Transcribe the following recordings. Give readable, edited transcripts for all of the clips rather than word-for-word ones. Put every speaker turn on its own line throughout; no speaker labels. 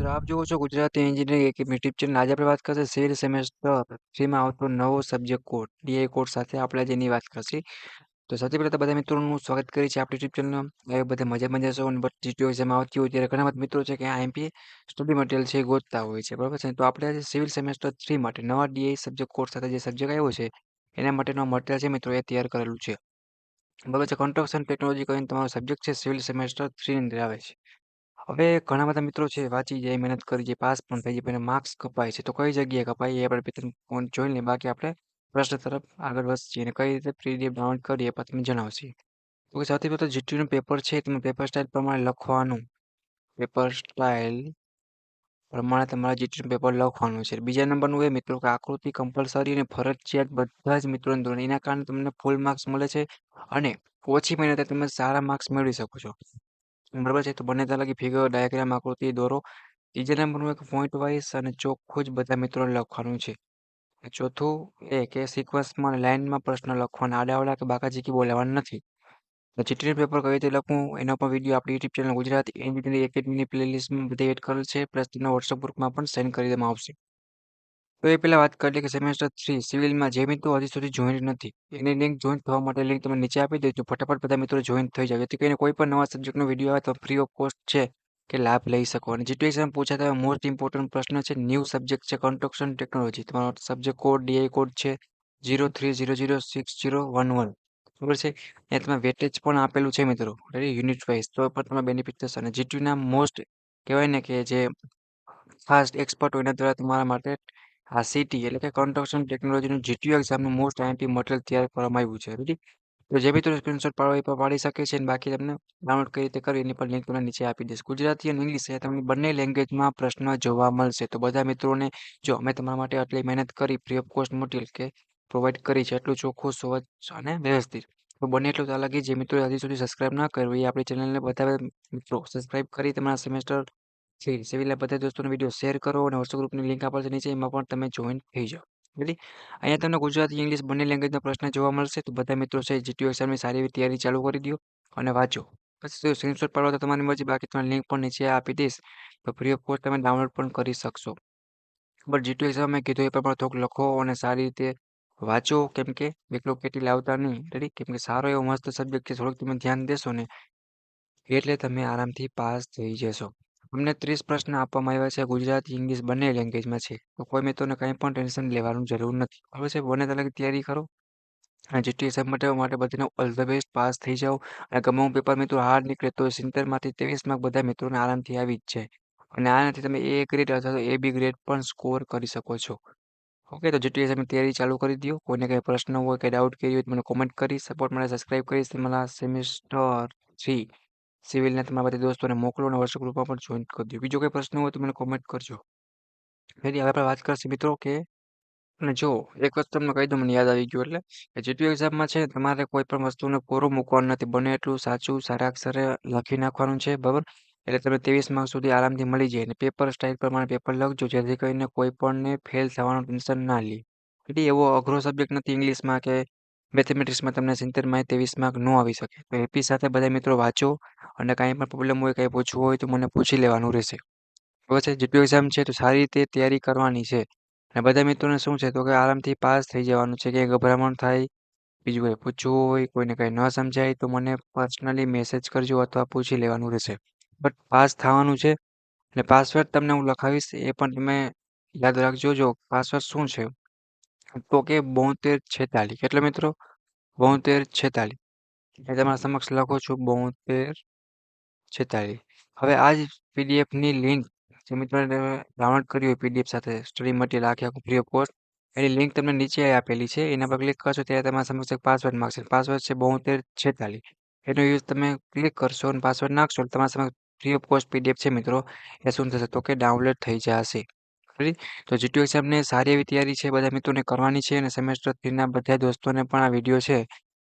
મિત્રો આપ જુઓ છો ગુજરાતી એન્જિનિયરિંગ એક યુટ્યુબ ચેનલ. આજે આપણે વાત કરશે સિવિલ સેમેસ્ટર 3માં આવતો નવો સબ્જેક્ટ કોડ ડીઆઈ કોડ સાથે આપણે આજે એની વાત કરશી. તો સૌથી પહેલાં તો બધા મિત્રોનું સ્વાગત કરી છે આપણી યુટ્યુબ ચેનલ. એ બધા મજા છો અને જીટીઓ એક્ઝામ આવતી હોય ત્યારે ઘણા બધા મિત્રો છે કે આ એમપી સ્ટડી મટીરિયલ છે એ ગોતતા હોય છે, બરાબર છે. તો આપણે આજે સિવિલ સેમેસ્ટર 3 માટે નવા ડીઆઈ સબ્જેક્ટ કોડ સાથે જે સબ્જેક્ટ આવ્યો છે એના માટેનો મટીરિયલ છે મિત્રો એ તૈયાર કરેલું છે, બરાબર છે. કન્સ્ટ્રક્શન ટેકનોલોજી કરીને તમારો સબ્જેક્ટ છે સિવિલ સેમેસ્ટર 3 ની અંદર આવે છે. હવે ઘણા બધા મિત્રો છે વાંચી જાય, મહેનત કરી જાય, પાસ પણ થઈ જાય, પણ માર્ક્સ કપાય છે. તો કઈ જગ્યાએ કપાય એ આપણે બે ત્રણ પોઈન્ટ જોઈ લઈએ. બાકી આપણે પ્રશ્ન તરફ આગળ વધીએ અને કઈ રીતે પીડીએફ ડાઉનલોડ કરીએ પણ તમને જણાવશે. તો સૌથી પહેલાં જીટીયુનું પેપર છે તમે પેપર સ્ટાઇલ પ્રમાણે લખવાનું. પેપર સ્ટાઇલ પ્રમાણે તમારે જીટીયુનું પેપર લખવાનું છે. બીજા નંબરનું એ મિત્રો કે આકૃતિ કમ્પલસરી અને ફરજિયાત બધા જ મિત્રોને દોરવાની. એના કારણે તમને ફૂલ માર્ક્સ મળે છે અને ઓછી મહેનતે તમે સારા માર્ક્સ મેળવી શકો છો, બરાબર છે. તો બંને ત્યાં લગી ફિગર, ડાયાગ્રામ, આકૃતિ દોરો. ત્રીજા નંબરનું એક પોઈન્ટ વાઇઝ અને ચોખ્ખું જ બધા મિત્રોને લખવાનું છે. ચોથું એ કે સિક્વન્સમાં અને લાઇનમાં પ્રશ્ન લખવાના, આડાવડા કે બાકાચીકી બોલાવવાના નથી. તો જીટીયુનું પેપર કઈ રીતે લખવું એનો પણ વિડીયો આપણી યુટ્યુબ ચેનલ ગુજરાતી એન્જિનિયરિંગ એકેડમીની પ્લેલિસ્ટમાં બધે એડ કરેલ છે, પ્લસ તેના વોટ્સઅપ ગ્રુપમાં પણ સેન્ડ કરી દેવામાં આવશે. તો એ પહેલાં વાત કરીએ કે સેમેસ્ટર 3 સિવિલમાં જે મિત્રો હજી સુધી જોઈન્ટ નથી એની લિંક જોઈન્ટ થવા માટે લિંક તમે નીચે આપી દેજો. ફટાફટ બધા મિત્રો જોઈન્ટ થઈ જાવ, જેથી કરીને કોઈ પણ નવા સબ્જેક્ટનો વિડીયો આવે તો ફ્રી ઓફ કોસ્ટ છે કે લાભ લઈ શકો. અને જીટીયુ એક્ઝામ પૂછાતા મોસ્ટ ઇમ્પોર્ટન્ટ પ્રશ્ન છે ન્યૂ સબ્જેક્ટ છે કન્સ્ટ્રક્શન ટેકનોલોજી. તમારો સબ્જેક્ટ કોડ ડીઆઈ કોડ છે 03006011, બરાબર છે. અહીંયા તમે વેટેજ પણ આપેલું છે મિત્રો, યુનિટ વાઇઝ, તો પણ તમે બેનિફિટ થશે. અને જીટીયુના મોસ્ટ કહેવાય ને કે જે ફાસ્ટ એક્સપર્ટ હોય એના દ્વારા તમારા માટે આ સીટી એટલે કે કન્સ્ટ્રક્શન ટેકનોલોજીનું જીટીયુ એક્ઝામનું મોસ્ટ આઈએમપી મટીરિયલ તૈયાર કરવામાં આવ્યું છે. રેડી? તો જે મિત્રો સ્ક્રીનશોટ પાડો એ પણ પાડી શકે છે અને બાકી તમને ડાઉનલોડ કઈ રીતે કરવી એની પણ લિંક તમને નીચે આપી દઈશ. ગુજરાતી અને ઇંગ્લિશ એ તમને બંને લેંગ્વેજમાં પ્રશ્ન જોવા મળશે. તો બધા મિત્રોને જો અમે તમારા માટે આટલી મહેનત કરી ફ્રી ઓફ કોસ્ટ મટીરિયલ કે પ્રોવાઈડ કરી છે એટલું ચોખ્ખું, સ્વચ્છ અને વ્યવસ્થિત. તો બને એટલું ત્યાં લગી જે મિત્રો હજી સુધી સબસ્ક્રાઇબ ના કર્યું એ આપણી ચેનલને બધા મિત્રો સબસ્ક્રાઇબ કરી તમારા સેમેસ્ટર સિવિલના બધા દોસ્તોનો વિડીયો શેર કરો અને વોટ્સઅપ ગ્રુપની લિંક આપેલ છે નીચે, એમાં પણ તમે જોઈન થઈ જાઓ. રેડી? અહીંયા તમને ગુજરાતી ઇંગ્લિશ બંને લેંગ્વેજના પ્રશ્ન જોવા મળશે. તો બધા મિત્રો છે જીટીયુ એક્ઝામની સારી એવી તૈયારી ચાલુ કરી દો અને વાંચો. પછી સ્ક્રીનશોટ પાડવા તો તમારી મરજી, બાકી તમને લિંક પણ નીચે આપી દઈશ, તો ફ્રી ઓફ કોસ્ટ તમે ડાઉનલોડ પણ કરી શકશો. બટ જીટીયુ એક્ઝામ મેં કીધું એ પ્રમાણે થોડુંક લખો અને સારી રીતે વાંચો, કેમ કે એકલો કેટલી લાવતા નહીં. રેડી? કેમ કે સારો એવો મસ્ત સબ્જેક્ટ છે, થોડુંક તમે ધ્યાન દેશો ને એટલે તમે આરામથી પાસ થઈ જશો. અમને 30 પ્રશ્ન આપવામાં આવ્યા છે, ગુજરાતી ઇંગ્લિશ બંને લેંગ્વેજમાં છે. તો કોઈ મિત્રોને કંઈ પણ ટેન્શન લેવાનું જરૂર નથી, બરાબર છે. બંને તરફ તૈયારી કરો અને જીટીયુ એક્ઝામ માટે બધાને ઓલ ધ બેસ્ટ, પાસ થઈ જાઓ. અને ગમે હું પેપર મિત્રો હાર્ડ નીકળે તો 70માંથી 23 માર્ક બધા મિત્રોને આરામથી આવી જ છે. અને આનાથી તમે એ ગ્રેડ અથવા તો એ બી ગ્રેડ પણ સ્કોર કરી શકો છો. ઓકે, તો જીટીયુ એક્ઝામની તૈયારી ચાલુ કરી દો. કોઈને કંઈ પ્રશ્ન હોય કે ડાઉટ કરી હોય તો મને કોમેન્ટ કરી, સપોર્ટ માટે સબસ્ક્રાઇબ કરીશ. તમારા સેમેસ્ટર 3 સિવિલના તમારા બધા દોસ્તોને મોકલો અને વોટ્સઅપ ગ્રુપમાં પણ જોઈન કરી દો. બીજો કોઈ પ્રશ્ન હોય તો મને કોમેન્ટ કરજો. તેથી હવે આપણે વાત કરશું મિત્રો કે અને જો એક વસ્તુ તમને કહી દઉં, મને યાદ આવી ગયું, એટલે કે જીટીયુ એક્ઝામમાં છે તમારે કોઈ પણ વસ્તુને કોરું મૂકવાનું નથી. બને એટલું સાચું સારા અક્ષરે લખી નાખવાનું છે, બરાબર. એટલે તમે 23 માર્ક સુધી આરામથી મળી જાય. અને પેપર સ્ટાઇલ પ્રમાણે પેપર લખજો, જેથી કરીને કોઈ પણને ફેલ થવાનું ટેન્શન ના લે. એટલે એવો અઘરો સબ્જેક્ટ નથી ઇંગ્લિશમાં કે મેથેમેટિક્સમાં તમને 70માંથી 23 માર્ક ન આવી શકે. તો એપી સાથે બધા મિત્રો વાંચો અને કાંઈ પણ પ્રોબ્લેમ હોય, કંઈ પૂછવું હોય તો મને પૂછી લેવાનું રહેશે, બરાબર છે. જીટીયુ એક્ઝામ છે તો સારી રીતે તૈયારી કરવાની છે. અને બધા મિત્રોને શું છે તો કે આરામથી પાસ થઈ જવાનું છે. કે ગભરામણ થાય, બીજું કંઈ પૂછવું હોય, કોઈને કંઈ ન સમજાય તો મને પર્સનલી મેસેજ કરજો અથવા પૂછી લેવાનું રહેશે. બટ પાસ થવાનું છે. અને પાસવર્ડ તમને હું લખાવીશ એ પણ તમે યાદ રાખજો. જો પાસવર્ડ શું છે તો કે 7246. કેટલો મિત્રો? 7246. એ તમારા સમક્ષ લખો છું 7246. હવે આ જ પીડીએફની લિંક જે મિત્રોને ડાઉનલોડ કરી હોય પીડીએફ સાથે સ્ટડી મટીરિયલ આખે આખું free of cost, any link તમને નીચે આપેલી છે. એના પર ક્લિક કરશો ત્યારે તમારા સમક્ષ એક પાસવર્ડ માગશે. પાસવર્ડ છે 7246. એનો યુઝ તમે ક્લિક કરશો અને પાસવર્ડ નાખશો એટલે તમારા સમક્ષ ફ્રી ઓફ કોસ્ટ પીડીએફ છે મિત્રો એ શું થશે તો કે ડાઉનલોડ થઈ જશે. રેડી? તો જીટીયુ એક્ઝામને સારી એવી તૈયારી છે બધા મિત્રોને કરવાની છે. અને સેમેસ્ટર 3ના બધા દોસ્તોને પણ આ વિડીયો છે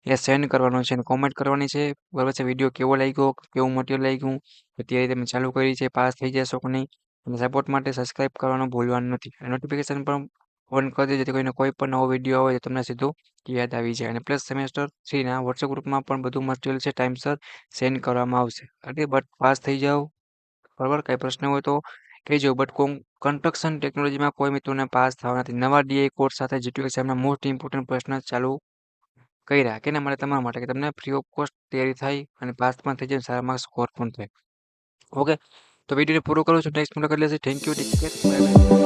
એ સેન્ડ કરવાનો છે અને કોમેન્ટ કરવાની છે, બરાબર છે. વિડીયો કેવો લાગ્યો, કેવું મટીરિયલ લાગ્યું, અત્યારે તમે ચાલુ કરી છે, પાસ થઈ જશો કે નહીં. અને સપોર્ટ માટે સબસ્ક્રાઇબ કરવાનું ભૂલવાનું નથી. નોટિફિકેશન પણ ઓન કરી દેજો, જેથી કરીને કોઈ પણ નવો વિડીયો આવે તો તમને સીધું યાદ આવી જાય. અને પ્લસ સેમેસ્ટર 3ના વોટ્સઅપ ગ્રુપમાં પણ બધું મટીરિયલ છે ટાઈમસર સેન્ડ કરવામાં આવશે. ઓકે, બટ પાસ થઈ જાઓ, બરાબર. કંઈ પ્રશ્ન હોય તો કહેજો. બટ કન્સ્ટ્રક્શન ટેકનોલોજીમાં કોઈ મિત્રોને પાસ થવા નથી. નવા ડીઆઈ કોર્સ સાથે જીટીયુ એક્ઝામના મોસ્ટ ઇમ્પોર્ટન્ટ પ્રશ્ન ચાલુ કર્યા. કેના માટે? તમારા માટે, કે તમને ફ્રી ઓફ કોસ્ટ તૈયારી થાય અને પાસ પણ થઈ જાય, સારા માર્ક્સ સ્કોર પણ થાય. ઓકે, તો વિડીયોને પૂરો કરું છું. નેક્સ્ટ મુલાકાત લેશે. Thank you, take care, bye bye.